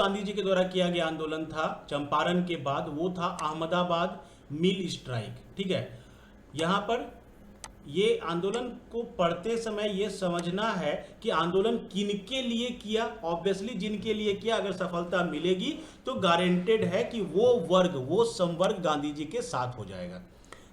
गांधी जी के द्वारा किया गया आंदोलन था चंपारण के बाद, वो था अहमदाबाद मिल स्ट्राइक। ठीक है, यहाँ पर ये आंदोलन को पढ़ते समय ये समझना है कि आंदोलन किनके लिए किया। ऑब्वियसली जिनके लिए किया, अगर सफलता मिलेगी तो गारंटेड है कि वो वर्ग, वो संवर्ग गांधी जी के साथ हो जाएगा।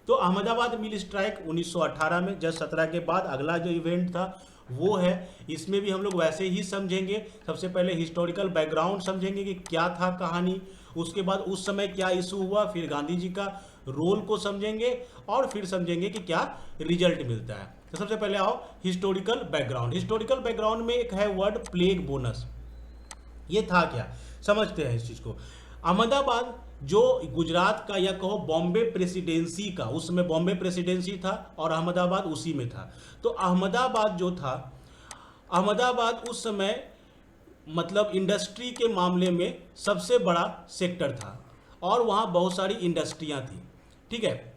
तो अहमदाबाद मिल स्ट्राइक 1918 में, जस्ट 17 के बाद अगला जो इवेंट था वो है। इसमें भी हम लोग वैसे ही समझेंगे। सबसे पहले हिस्टोरिकल बैकग्राउंड समझेंगे कि क्या था कहानी, उसके बाद उस समय क्या इशू हुआ, फिर गांधी जी का रोल को समझेंगे और फिर समझेंगे कि क्या रिजल्ट मिलता है। तो सबसे पहले आओ हिस्टोरिकल बैकग्राउंड। हिस्टोरिकल बैकग्राउंड में एक है वर्ड प्लेग बोनस। ये था क्या, समझते हैं इस चीज को। अहमदाबाद जो गुजरात का या कहो बॉम्बे प्रेसिडेंसी का, उस समय बॉम्बे प्रेसिडेंसी था और अहमदाबाद उसी में था। तो अहमदाबाद जो था, अहमदाबाद उस समय मतलब इंडस्ट्री के मामले में सबसे बड़ा सेक्टर था और वहाँ बहुत सारी इंडस्ट्रियाँ थी। ठीक है,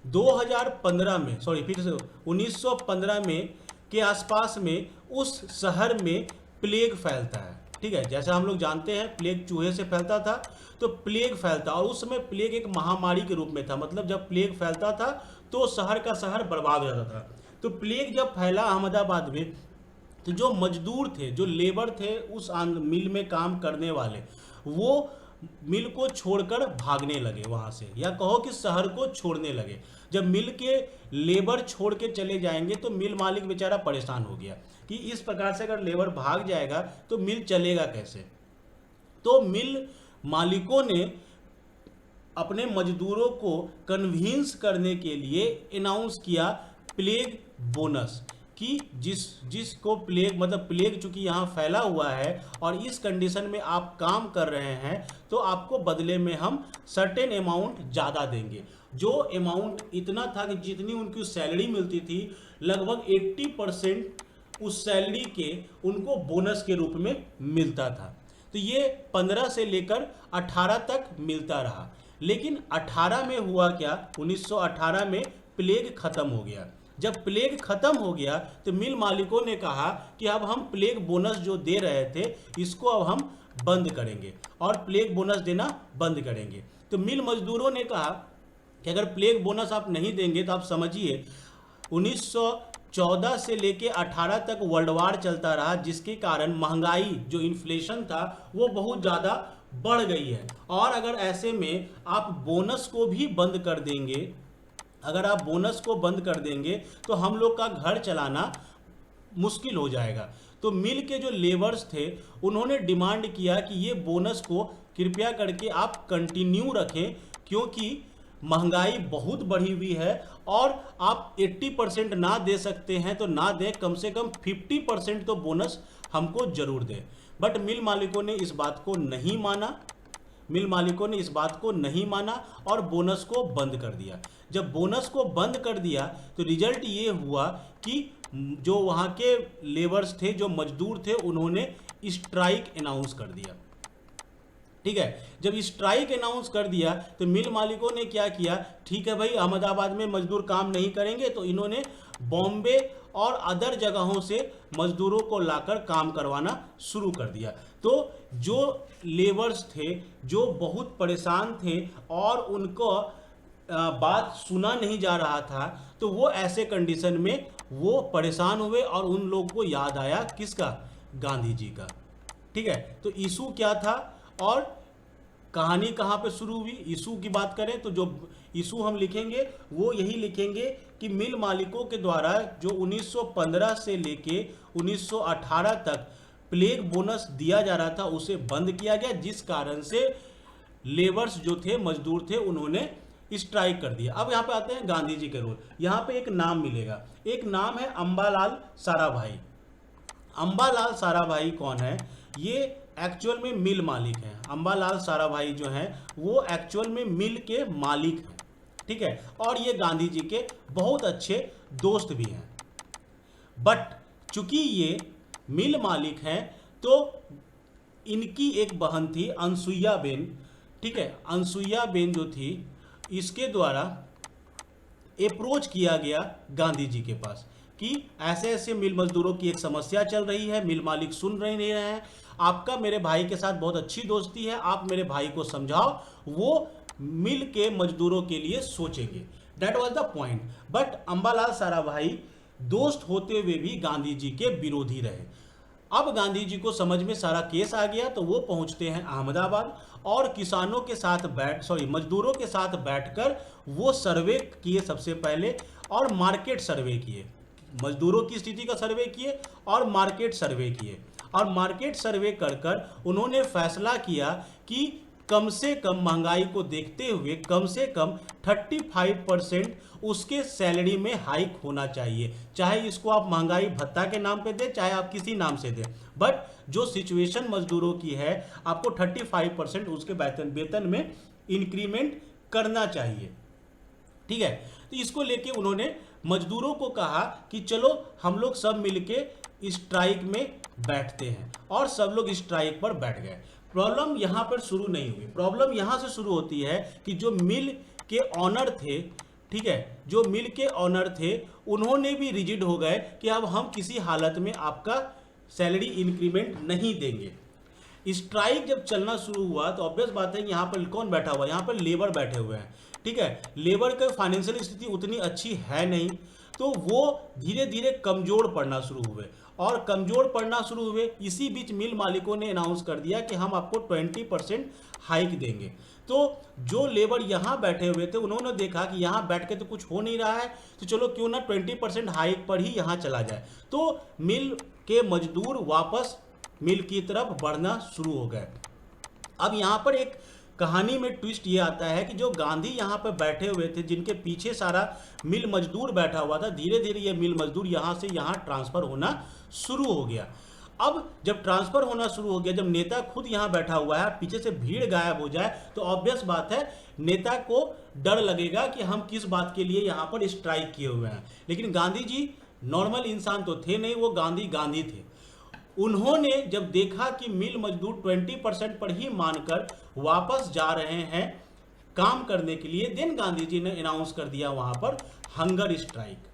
2015 में, सॉरी फिर से 1915 में के आसपास में उस शहर में प्लेग फैलता है। ठीक है, जैसा हम लोग जानते हैं प्लेग चूहे से फैलता था, तो प्लेग फैलता, और उस समय प्लेग एक महामारी के रूप में था। मतलब जब प्लेग फैलता था तो शहर का शहर बर्बाद हो जाता था। तो प्लेग जब फैला अहमदाबाद में, तो जो मजदूर थे, जो लेबर थे उस मिल में काम करने वाले, वो मिल को छोड़कर भागने लगे वहाँ से, या कहो कि शहर को छोड़ने लगे। जब मिल के लेबर छोड़ के चले जाएंगे तो मिल मालिक बेचारा परेशान हो गया कि इस प्रकार से अगर लेबर भाग जाएगा तो मिल चलेगा कैसे। तो मिल मालिकों ने अपने मजदूरों को कन्विंस करने के लिए अनाउंस किया प्लेग बोनस, कि जिसको प्लेग, मतलब प्लेग चूंकि यहाँ फैला हुआ है और इस कंडीशन में आप काम कर रहे हैं तो आपको बदले में हम सर्टेन अमाउंट ज़्यादा देंगे। जो अमाउंट इतना था कि जितनी उनकी सैलरी मिलती थी, लगभग 80% उस सैलरी के उनको बोनस के रूप में मिलता था। तो ये 15 से लेकर 18 तक मिलता रहा। लेकिन 18 में हुआ क्या, 1918 में प्लेग खत्म हो गया। जब प्लेग खत्म हो गया तो मिल मालिकों ने कहा कि अब हम प्लेग बोनस जो दे रहे थे इसको अब हम बंद करेंगे और प्लेग बोनस देना बंद करेंगे। तो मिल मजदूरों ने कहा कि अगर प्लेग बोनस आप नहीं देंगे तो आप समझिए 1914 से लेके 18 तक वर्ल्ड वार चलता रहा, जिसके कारण महंगाई, जो इन्फ्लेशन था, वो बहुत ज़्यादा बढ़ गई है। और अगर ऐसे में आप बोनस को भी बंद कर देंगे, अगर आप बोनस को बंद कर देंगे तो हम लोग का घर चलाना मुश्किल हो जाएगा। तो मिल के जो लेबर्स थे उन्होंने डिमांड किया कि ये बोनस को कृपया करके आप कंटिन्यू रखें, क्योंकि महंगाई बहुत बढ़ी हुई है और आप 80% ना दे सकते हैं तो ना दें, कम से कम 50% तो बोनस हमको जरूर दें। बट मिल मालिकों ने इस बात को नहीं माना, मिल मालिकों ने इस बात को नहीं माना और बोनस को बंद कर दिया। जब बोनस को बंद कर दिया तो रिजल्ट ये हुआ कि जो वहाँ के लेबर्स थे, जो मजदूर थे, उन्होंने स्ट्राइक अनाउंस कर दिया। ठीक है, जब स्ट्राइक अनाउंस कर दिया तो मिल मालिकों ने क्या किया, ठीक है भाई अहमदाबाद में मजदूर काम नहीं करेंगे, तो इन्होंने बॉम्बे और अदर जगहों से मजदूरों को लाकर काम करवाना शुरू कर दिया। तो जो लेबर्स थे जो बहुत परेशान थे और उनको बात सुना नहीं जा रहा था, तो वो ऐसे कंडीशन में वो परेशान हुए और उन लोगों को याद आया किसका, गांधी जी का। ठीक है, तो इशू क्या था और कहानी कहाँ पे शुरू हुई। इशू की बात करें तो जो इशू हम लिखेंगे वो यही लिखेंगे कि मिल मालिकों के द्वारा जो 1915 से लेके 1918 तक प्लेग बोनस दिया जा रहा था उसे बंद किया गया, जिस कारण से लेबर्स जो थे, मजदूर थे, उन्होंने स्ट्राइक कर दिया। अब यहाँ पे आते हैं गांधी जी के रोल। यहाँ पे एक नाम मिलेगा, एक नाम है अंबालाल साराभाई। अंबालाल साराभाई कौन है, ये एक्चुअल में मिल मालिक हैं। अंबालाल साराभाई जो हैं वो एक्चुअल में मिल के मालिक हैं। ठीक है, और ये गांधी जी के बहुत अच्छे दोस्त भी हैं। बट चूंकि ये मिल मालिक हैं तो इनकी एक बहन थी अनसुईया बेन। ठीक है, अनसुईया बेन जो थी, इसके द्वारा अप्रोच किया गया गांधी जी के पास कि ऐसे ऐसे मिल मजदूरों की एक समस्या चल रही है, मिल मालिक सुन नहीं रहे हैं आपका मेरे भाई के साथ बहुत अच्छी दोस्ती है, आप मेरे भाई को समझाओ, वो मिल के मजदूरों के लिए सोचेंगे। That was the point. But Ambalal Sarabhai दोस्त होते हुए भी गांधी जी के विरोधी रहे। अब गांधी जी को समझ में सारा केस आ गया तो वो पहुंचते हैं अहमदाबाद और किसानों के साथ मजदूरों के साथ बैठकर वो सर्वे किए सबसे पहले, और मार्केट सर्वे किए, मजदूरों की स्थिति का सर्वे किए और मार्केट सर्वे किए। और मार्केट सर्वे कर कर उन्होंने फैसला किया कि कम से कम महंगाई को देखते हुए कम से कम 35% उसके सैलरी में हाइक होना चाहिए। चाहे इसको आप महंगाई भत्ता के नाम पे दें, चाहे आप किसी नाम से दें, बट जो सिचुएशन मजदूरों की है, आपको 35% उसके वेतन में इंक्रीमेंट करना चाहिए। ठीक है, तो इसको लेके उन्होंने मजदूरों को कहा कि चलो हम लोग सब मिलके स्ट्राइक में बैठते हैं, और सब लोग स्ट्राइक पर बैठ गए। प्रॉब्लम यहाँ पर शुरू नहीं हुई, प्रॉब्लम यहाँ से शुरू होती है कि जो मिल के ऑनर थे, ठीक है, जो मिल के ऑनर थे उन्होंने भी रिजिड हो गए कि अब हम किसी हालत में आपका सैलरी इंक्रीमेंट नहीं देंगे। स्ट्राइक जब चलना शुरू हुआ तो ऑब्वियस बात है कि यहाँ पर कौन बैठा हुआ है, यहाँ पर लेबर बैठे हुए हैं। ठीक है, लेबर का फाइनेंशियल स्थिति उतनी अच्छी है नहीं, तो वो धीरे धीरे कमजोर पड़ना शुरू हुए, और कमजोर पड़ना शुरू हुए। इसी बीच मिल मालिकों ने अनाउंस कर दिया कि हम आपको 20% हाइक देंगे। तो जो लेबर यहाँ बैठे हुए थे उन्होंने देखा कि यहाँ बैठ के तो कुछ हो नहीं रहा है, तो चलो क्यों ना 20% हाइक पर ही यहाँ चला जाए। तो मिल के मजदूर वापस मिल की तरफ बढ़ना शुरू हो गए। अब यहाँ पर एक कहानी में ट्विस्ट ये आता है कि जो गांधी यहाँ पर बैठे हुए थे, जिनके पीछे सारा मिल मजदूर बैठा हुआ था, धीरे धीरे ये मिल मजदूर यहाँ से यहाँ ट्रांसफर होना शुरू हो गया। अब जब ट्रांसफर होना शुरू हो गया, जब नेता खुद यहाँ बैठा हुआ है, पीछे से भीड़ गायब हो जाए, तो ऑब्वियस बात है नेता को डर लगेगा कि हम किस बात के लिए यहाँ पर स्ट्राइक किए हुए हैं। लेकिन गांधी जी नॉर्मल इंसान तो थे नहीं, वो गांधी थे। उन्होंने जब देखा कि मिल मजदूर 20% पर ही मानकर वापस जा रहे हैं काम करने के लिए, देन गांधी जी ने अनाउंस कर दिया वहां पर हंगर स्ट्राइक।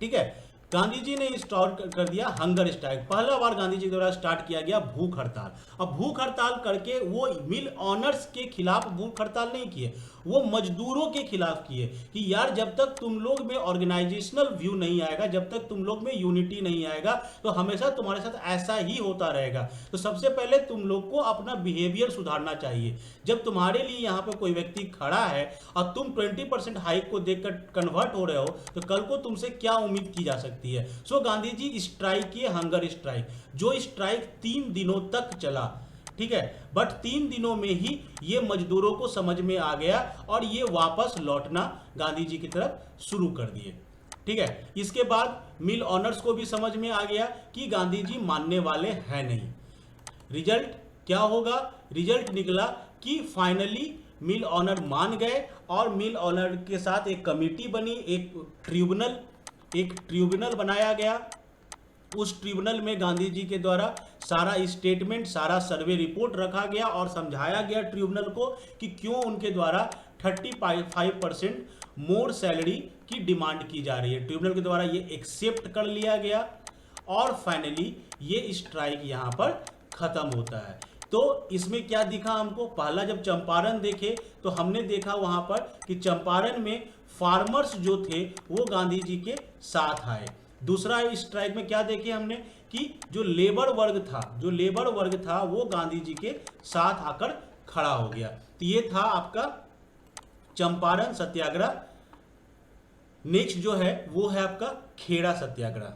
ठीक है, गांधी जी ने स्टार्ट कर दिया हंगर स्ट्राइक। पहला बार गांधी जी द्वारा स्टार्ट किया गया भूख हड़ताल। अब भूख हड़ताल करके वो मिल ऑनर्स के खिलाफ भूख हड़ताल नहीं किए, वो मजदूरों के खिलाफ किए कि यार जब तक तुम लोग में ऑर्गेनाइजेशनल व्यू नहीं आएगा, जब तक तुम लोग में यूनिटी नहीं आएगा, तो हमेशा तुम्हारे साथ ऐसा ही होता रहेगा। तो सबसे पहले तुम लोग को अपना बिहेवियर सुधारना चाहिए। जब तुम्हारे लिए यहाँ पे कोई व्यक्ति खड़ा है और तुम 20% हाइक को देखकर कन्वर्ट हो रहे हो, तो कल को तुमसे क्या उम्मीद की जा सकती है। सो गांधी जी स्ट्राइक किए, हंगर स्ट्राइक, जो स्ट्राइक 3 दिनों तक चला। ठीक है, बट 3 दिनों में ही ये मजदूरों को समझ में आ गया और ये वापस लौटना गांधी जी की तरफ शुरू कर दिए। ठीक है, इसके बाद मिल ऑनर्स को भी समझ में आ गया कि गांधी जी मानने वाले हैं नहीं। रिजल्ट क्या होगा? रिजल्ट निकला कि फाइनली मिल ऑनर मान गए और मिल ऑनर के साथ एक कमेटी बनी, एक ट्रिब्यूनल बनाया गया। उस ट्रिब्यूनल में गांधी जी के द्वारा सारा स्टेटमेंट, सारा सर्वे रिपोर्ट रखा गया और समझाया गया ट्रिब्यूनल को कि क्यों उनके द्वारा 35% मोर सैलरी की डिमांड की जा रही है। ट्रिब्यूनल के द्वारा ये एक्सेप्ट कर लिया गया और फाइनली ये स्ट्राइक यहाँ पर खत्म होता है। तो इसमें क्या दिखा हमको? पहला जब चंपारण देखे तो हमने देखा वहां पर कि चंपारण में फार्मर्स जो थे वो गांधी जी के साथ आए। दूसरा स्ट्राइक में क्या देखे हमने कि जो लेबर वर्ग था वो गांधी जी के साथ आकर खड़ा हो गया। तो ये था आपका चंपारण सत्याग्रह। नेक्स्ट जो है वो है आपका खेड़ा सत्याग्रह।